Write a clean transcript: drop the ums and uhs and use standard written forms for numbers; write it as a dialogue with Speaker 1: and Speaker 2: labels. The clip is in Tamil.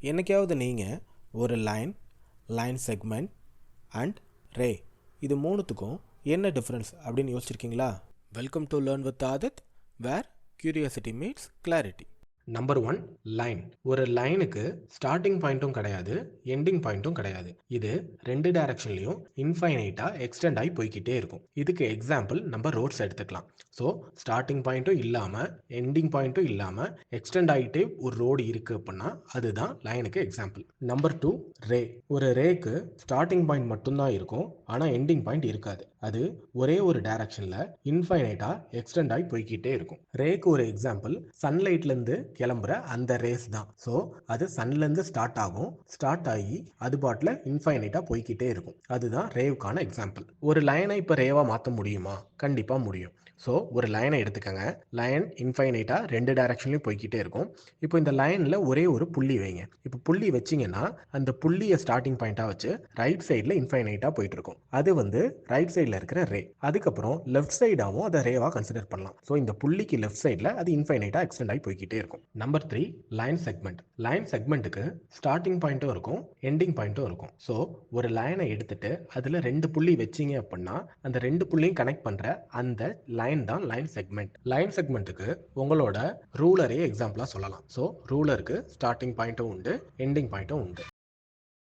Speaker 1: என்னைக்காவது நீங்கள் ஒரு லைன் செக்மெண்ட் அண்ட் ரே இது மூணுத்துக்கும் என்ன டிஃப்ரென்ஸ் அப்படின்னு யோசிச்சிருக்கீங்களா? Welcome to learn with Aadhith, where curiosity meets clarity.
Speaker 2: Number 1, line. ஒரு லைனுக்கு ஸ்டார்டிங் பாயிண்ட்டும் கிடையாது, எண்டிங் பாயிண்ட்டும் கிடையாது. இது ரெண்டு டைரக்ஷன்லையும் இன்ஃபைனைட்டா எக்ஸ்டெண்ட் ஆகி போய்கிட்டே இருக்கும். இதுக்கு எக்ஸாம்பிள் நம்ம ரோட்ஸ் எடுத்துக்கலாம். ஸோ ஸ்டார்டிங் பாயிண்ட்டும் இல்லாமல் எண்டிங் பாயிண்ட்டும் இல்லாமல் எக்ஸ்டெண்ட் ஆகிட்டே ஒரு ரோடு இருக்குது அப்படின்னா அதுதான் லைனுக்கு எக்ஸாம்பிள். நம்பர் 2, ரே. ஒரு ரேக்கு ஸ்டார்டிங் பாயிண்ட் மட்டும்தான் இருக்கும், ஆனால் எண்டிங் பாயிண்ட் இருக்காது. அது ஒரே ஒரு டைரக்ஷனில் இன்ஃபைனைட்டாக எக்ஸ்டெண்ட் ஆகி போய்கிட்டே இருக்கும். ரேக்கு ஒரு எக்ஸாம்பிள் சன்லைட்லேருந்து கிளம்புற அந்த ரேஸ் தான். ஸோ அது சன்லேருந்து ஸ்டார்ட் ஆகும், ஸ்டார்ட் ஆகி அது பாட்டில் இன்ஃபைனைட்டாக போய்கிட்டே இருக்கும். அதுதான் ரேவுக்கான எக்ஸாம்பிள். ஒரு லைனை இப்போ ரேவாக மாற்ற முடியுமா? கண்டிப்பாக முடியும். ஸோ ஒரு லைனை எடுத்துக்கங்க. லைன் இன்ஃபைனைட்டாக ரெண்டு டைரக்ஷன்லையும் போய்கிட்டே இருக்கும். இப்போ இந்த லைனில் ஒரே ஒரு புள்ளி வைங்க. இப்போ புள்ளி வச்சிங்கன்னா அந்த புள்ளியை ஸ்டார்டிங் பாயிண்ட்டாக வச்சு ரைட் சைடில் இன்ஃபைனைட்டாக போயிட்டு இருக்கும். அது ரைட் சைடில் இருக்கிற ரே. அதுக்கப்புறம் லெஃப்ட் சைடாகவும் அதை ரேவாக கன்சிடர் பண்ணலாம். ஸோ இந்த புள்ளிக்கு லெஃப்ட் சைடில் அது இன்ஃபைனைட்டாக எக்ஸ்டெண்ட் ஆகி போய்கிட்டே இருக்கும். Number 3, line segment. லைன் செக்மெண்ட்டுக்கு ஸ்டார்டிங் பாயிண்ட்டும் இருக்கும், எண்டிங் பாயிண்ட்டும் இருக்கும். ஸோ ஒரு லைனை எடுத்துட்டு அதில் ரெண்டு புள்ளி வச்சிங்க அப்படின்னா அந்த ரெண்டு புள்ளியும் கனெக்ட் பண்ணுற அந்த லைன் தான் லைன் செக்மெண்ட். லைன் செக்மெண்ட்டுக்கு உங்களோட ரூலரே எக்ஸாம்பிளாக சொல்லலாம். ஸோ ரூலருக்கு ஸ்டார்டிங் பாயிண்ட்டும் உண்டு, எண்டிங் பாயிண்ட்டும் உண்டு.